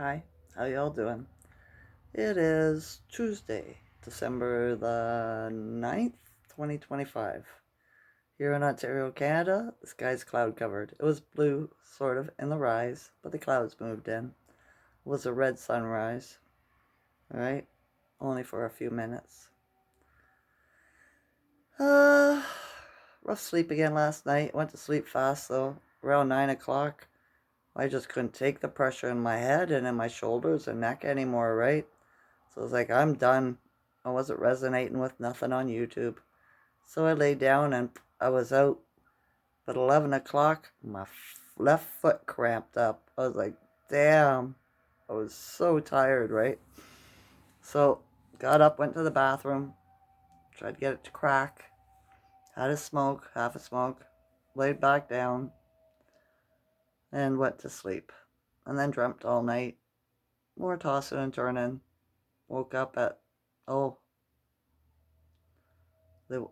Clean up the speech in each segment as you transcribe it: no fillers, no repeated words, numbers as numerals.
Hi, how y'all doing? It is Tuesday, December the 9th, 2025. Here in Ontario, Canada, the sky's cloud covered. It was blue, sort of, in the rise, but the clouds moved in. It was a red sunrise, right? Only for a few minutes. Uh, Rough sleep again last night. Went to sleep fast though, around 9 o'clock. I just couldn't take the pressure in my head and in my shoulders and neck anymore, right? So I was like, I'm done. I wasn't resonating with nothing on YouTube. So I lay down and I was out. But 11 o'clock, my left foot cramped up. I was like, damn. I was so tired, right? So got up, went to the bathroom, tried to get it to crack. Had a smoke, half a smoke, laid back down, and went to sleep. And then dreamt all night. More tossing and turning. Woke up at, oh, the,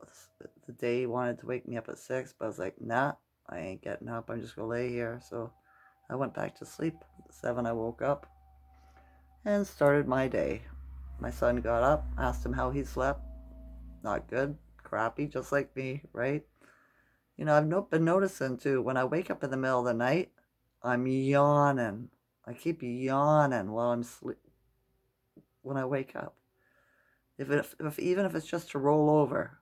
the day wanted to wake me up at 6, but I was like, nah, I ain't getting up. I'm just going to lay here. So I went back to sleep. At 7, I woke up and started my day. My son got up, asked him how he slept. Not good, crappy, just like me, right? You know, I've been noticing too, when I wake up in the middle of the night, I'm yawning. I keep yawning while I'm sleep when I wake up. Even if it's just to roll over,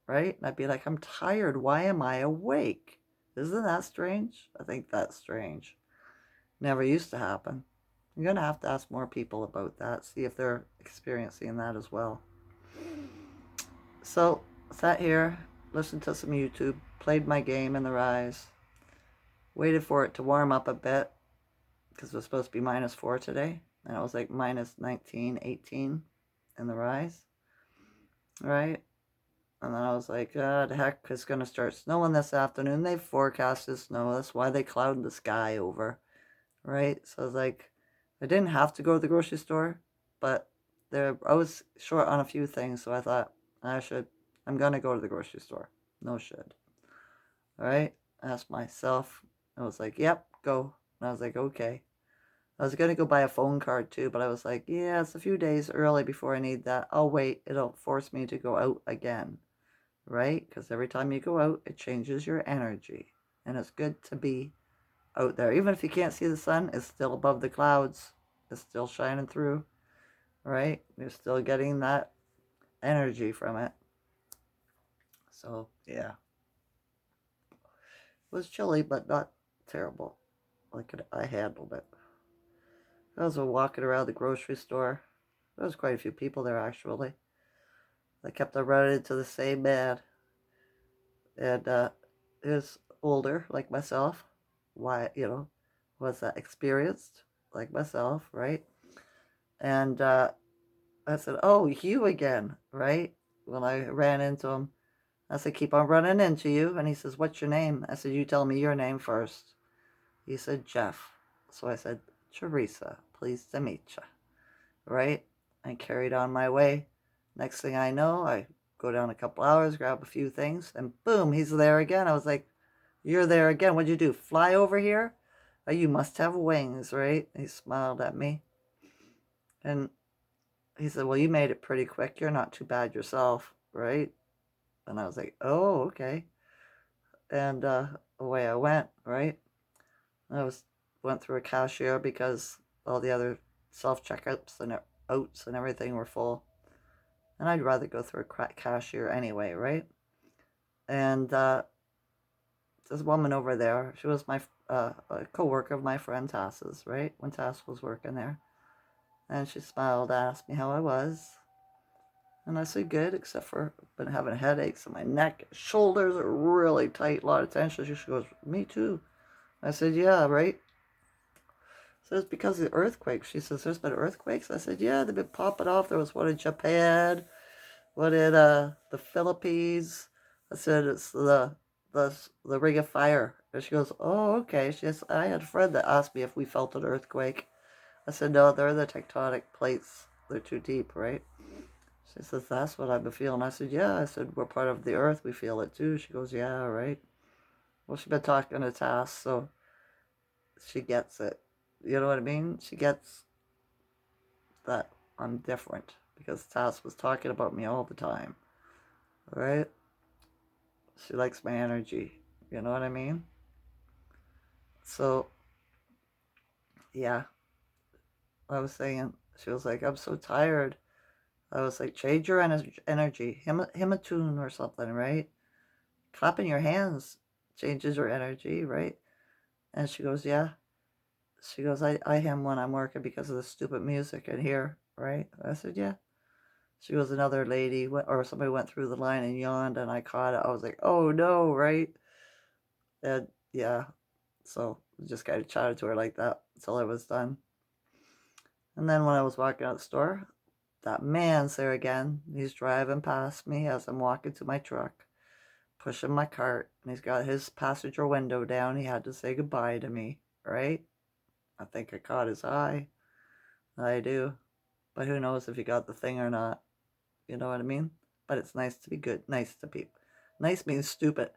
right? And I'd be like, I'm tired. Why am I awake? Isn't that strange? I think that's strange. Never used to happen. I'm gonna have to ask more people about that, see if they're experiencing that as well. So sat here, listened to some YouTube, played my game in the rise, waited for it to warm up a bit because it was supposed to be -4 today, and it was like -19, 18 in the rise, right? And then I was like, the heck, it's going to start snowing this afternoon. They've forecasted snow. That's why they clouded the sky over, right? So I was like, I didn't have to go to the grocery store, but I was short on a few things. So I thought, I'm going to go to the grocery store. No should. All right? I asked myself. I was like, yep, go. And I was like, okay. I was going to go buy a phone card too, but I was like, yeah, it's a few days early before I need that. I'll wait. It'll force me to go out again. Right? Because every time you go out, it changes your energy. And it's good to be out there. Even if you can't see the sun, it's still above the clouds. It's still shining through. Right? You're still getting that energy from it. So, yeah. It was chilly, but not terrible. I handled it. I was walking around the grocery store. There was quite a few people there, actually. I kept on running into the same man. And he was older, like myself. Why, was experienced, like myself, right? And I said, "Oh, you again, right?" When I ran into him, I said, "Keep on running into you." And he says, "What's your name?" I said, "You tell me your name first." He said, "Jeff." So I said, "Teresa, pleased to meet you," right? I carried on my way. Next thing I know, I go down a couple hours, grab a few things, and boom, he's there again. I was like, "You're there again. What'd you do? Fly over here? Oh, you must have wings, right?" He smiled at me. And he said, "Well, you made it pretty quick. You're not too bad yourself, right?" And I was like, "Oh, okay." And away I went, right? Went through a cashier because all the other self checkouts and outs and everything were full. And I'd rather go through a cashier anyway, right? And this woman over there, she was a co-worker of my friend Tass's, right? When Tass was working there. And she smiled, asked me how I was. And I said, good, except for I've been having headaches in my neck. Shoulders are really tight, a lot of tension. She goes, me too. I said, yeah, right? So it's because of the earthquakes. She says, there's been earthquakes? I said, yeah, they've been popping off. There was one in Japan, one in the Philippines. I said, it's the Ring of Fire. And she goes, oh, okay. She says, I had a friend that asked me if we felt an earthquake. I said, no, they're the tectonic plates. They're too deep, right? She says, that's what I've been feeling. I said, yeah. I said, we're part of the earth. We feel it too. She goes, yeah, right. Well, she's been talking to Tass, so she gets it. You know what I mean? She gets that I'm different because Tass was talking about me all the time, right? She likes my energy. You know what I mean? So, yeah, I was saying, she was like, I'm so tired. I was like, change your energy. Him a tune or something, right? Clapping your hands changes your energy, right? And she goes, yeah. She goes, I him when I'm working because of the stupid music in here, right? I said, yeah. She goes, another lady or somebody went through the line and yawned, and I caught it. I was like, oh no, right? And yeah, so just kind of chatted to her like that until I was done. And then when I was walking out the store, that man's there again. He's driving past me as I'm walking to my truck, pushing my cart, and he's got his passenger window down. He had to say goodbye to me, right? I think I caught his eye. I do. But who knows if he got the thing or not. You know what I mean? But it's nice to be good, nice to people. Nice means stupid.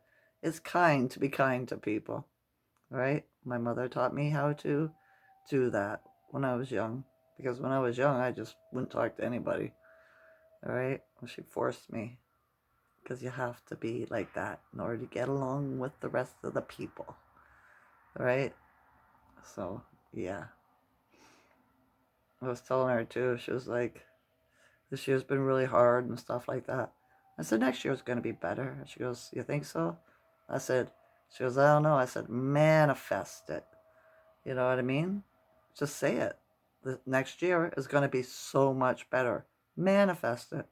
It's kind to be kind to people, right? My mother taught me how to do that when I was young. Because when I was young, I just wouldn't talk to anybody, all right? She forced me. Because you have to be like that in order to get along with the rest of the people, all right? So, yeah. I was telling her too, she was like, this year's been really hard and stuff like that. I said, next year's going to be better. And she goes, you think so? I said, she goes, I don't know. I said, manifest it. You know what I mean? Just say it. The next year is going to be so much better. Manifest it.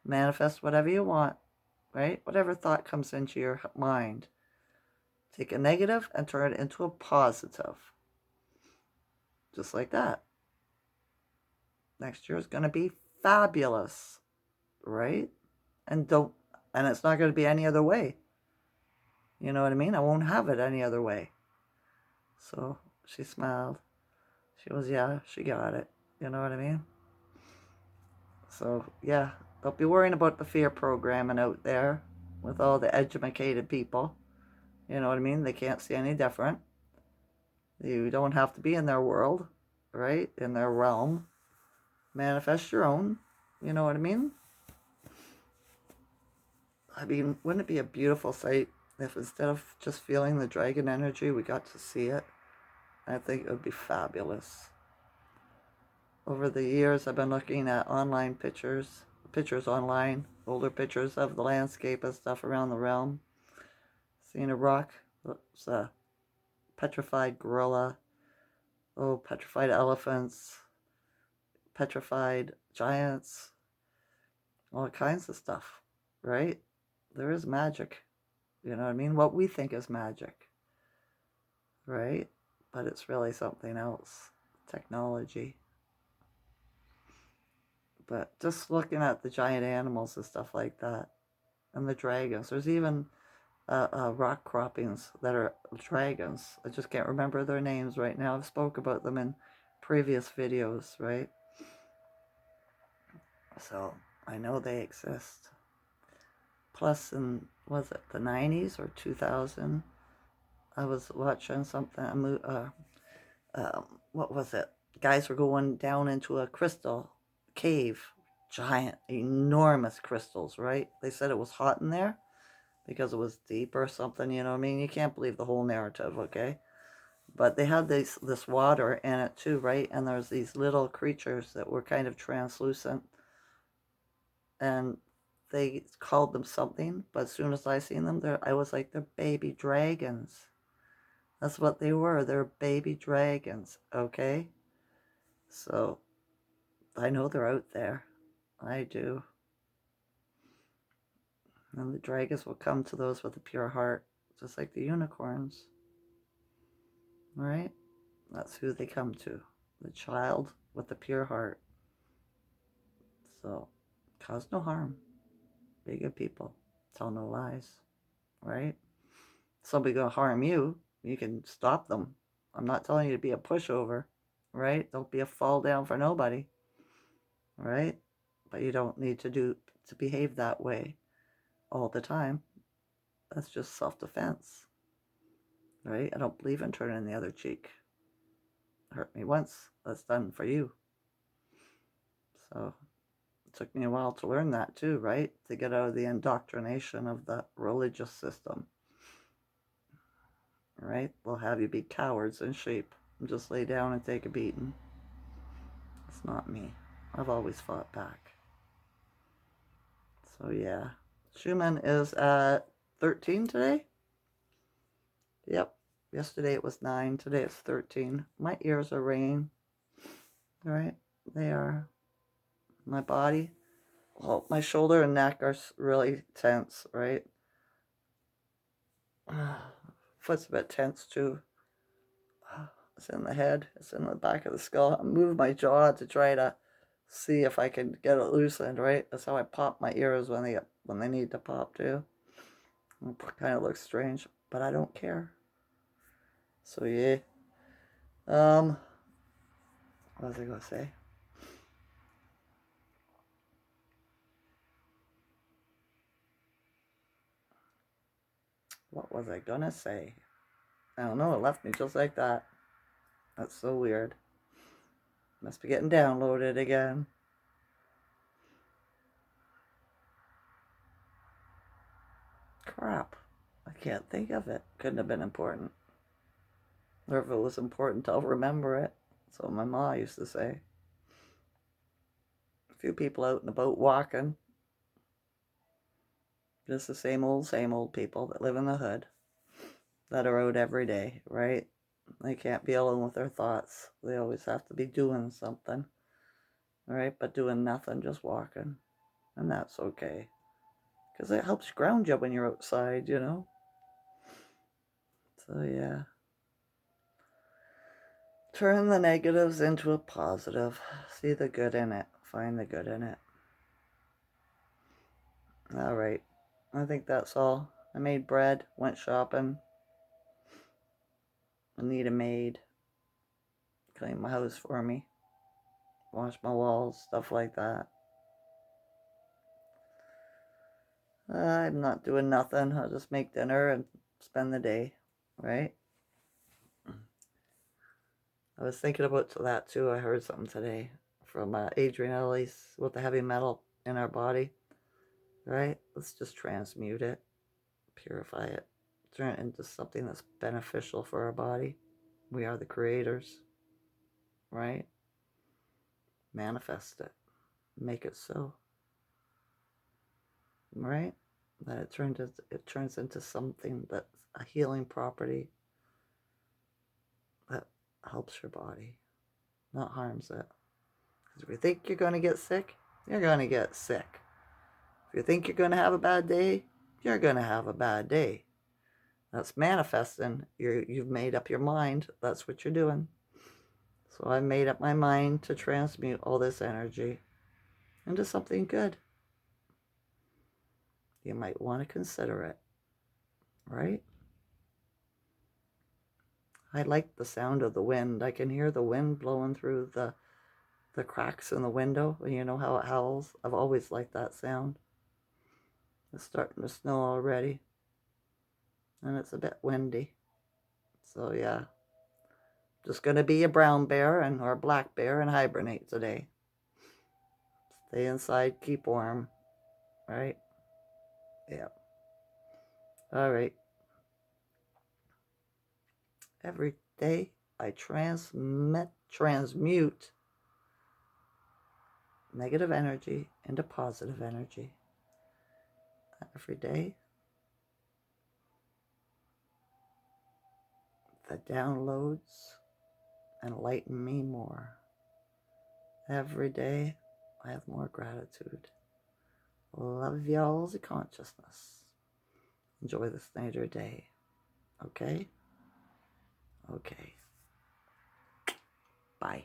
Manifest whatever you want, right? Whatever thought comes into your mind. Take a negative and turn it into a positive. Just like that. Next year is going to be fabulous, right? And it's not going to be any other way. You know what I mean? I won't have it any other way. So she smiled. She goes, yeah, she got it. You know what I mean? So, yeah, don't be worrying about the fear programming out there with all the educated people. You know what I mean? They can't see any different. You don't have to be in their world, right? In their realm. Manifest your own. You know what I mean? I mean, wouldn't it be a beautiful sight if instead of just feeling the dragon energy, we got to see it? I think it would be fabulous. Over the years, I've been looking at online pictures online, older pictures of the landscape and stuff around the realm. Seeing a rock, it's a petrified gorilla, petrified elephants, petrified giants, all kinds of stuff, right? There is magic, you know what I mean? What we think is magic, right? But it's really something else, technology. But just looking at the giant animals and stuff like that, and the dragons. There's even rock croppings that are dragons. I just can't remember their names right now. I've spoke about them in previous videos, right? So I know they exist. Plus, in was it the 90s or 2000? I was watching something. What was it? Guys were going down into a crystal cave, giant, enormous crystals. Right? They said it was hot in there because it was deep or something. You know what I mean? You can't believe the whole narrative, okay? But they had this water in it too, right? And there's these little creatures that were kind of translucent, and they called them something. But as soon as I seen them, I was like, they're baby dragons. That's what they were. They're baby dragons, okay? So I know they're out there. I do. And the dragons will come to those with a pure heart, just like the unicorns. Right? That's who they come to. The child with the pure heart. So, cause no harm. Be good people. Tell no lies. Right? Somebody gonna harm you, you can stop them. I'm not telling you to be a pushover. Right? Don't be a fall down for nobody. Right? But you don't need to behave that way all the time. That's just self-defense. Right? I don't believe in turning the other cheek. Hurt me once, that's done for you. So it took me a while to learn that too, right? To get out of the indoctrination of the religious system. Right? They'll have you be cowards and sheep and just lay down and take a beating. It's not me. I've always fought back. So yeah. Schuman is at 13 today? Yep. Yesterday it was 9. Today it's 13. My ears are ringing. Right? They are. My body. Well, my shoulder and neck are really tense, right? Foot's a bit tense too. It's in the head. It's in the back of the skull. I move my jaw to try to see if I can get it loosened, right? That's how I pop my ears when they need to pop too. It kind of looks strange, but I don't care. So yeah. What was I gonna say? What was I gonna say? I don't know. It left me just like that. That's so weird. Must be getting downloaded again. Crap. I can't think of it. Couldn't have been important. Or if it was important, I'll remember it. That's what my ma used to say. A few people out and about walking. Just the same old people that live in the hood. That are out every day, right? They can't be alone with their thoughts. They always have to be doing something. Right? But doing nothing, just walking. And that's okay. Because it helps ground you when you're outside, you know? So yeah. Turn the negatives into a positive. See the good in it. Find the good in it. Alright. I think that's all. I made bread. Went shopping. I need a maid. Clean my house for me. Wash my walls. Stuff like that. I'm not doing nothing. I'll just make dinner and spend the day. Right? I was thinking about that too. I heard something today from Adrian Ellis with the heavy metal in our body. Right? Let's just transmute it, purify it, turn it into something that's beneficial for our body. We are the creators. Right? Manifest it. Make it so. Right? That it turns into something that's a healing property that helps your body, not harms it. Because if you think you're going to get sick, you're going to get sick. If you think you're going to have a bad day, you're going to have a bad day. That's manifesting. You've made up your mind. That's what you're doing. So I made up my mind to transmute all this energy into something good. You might want to consider it. Right? I like the sound of the wind. I can hear the wind blowing through the cracks in the window. And you know how it howls? I've always liked that sound. It's starting to snow already. And it's a bit windy. So yeah. Just gonna be a brown bear or a black bear and hibernate today. Stay inside, keep warm. Right? Yeah. Alright. Every day I transmute negative energy into positive energy. Every day the downloads enlighten me more. Every day I have more gratitude. Love y'all's consciousness. Enjoy this night or day. Okay? Okay. Bye.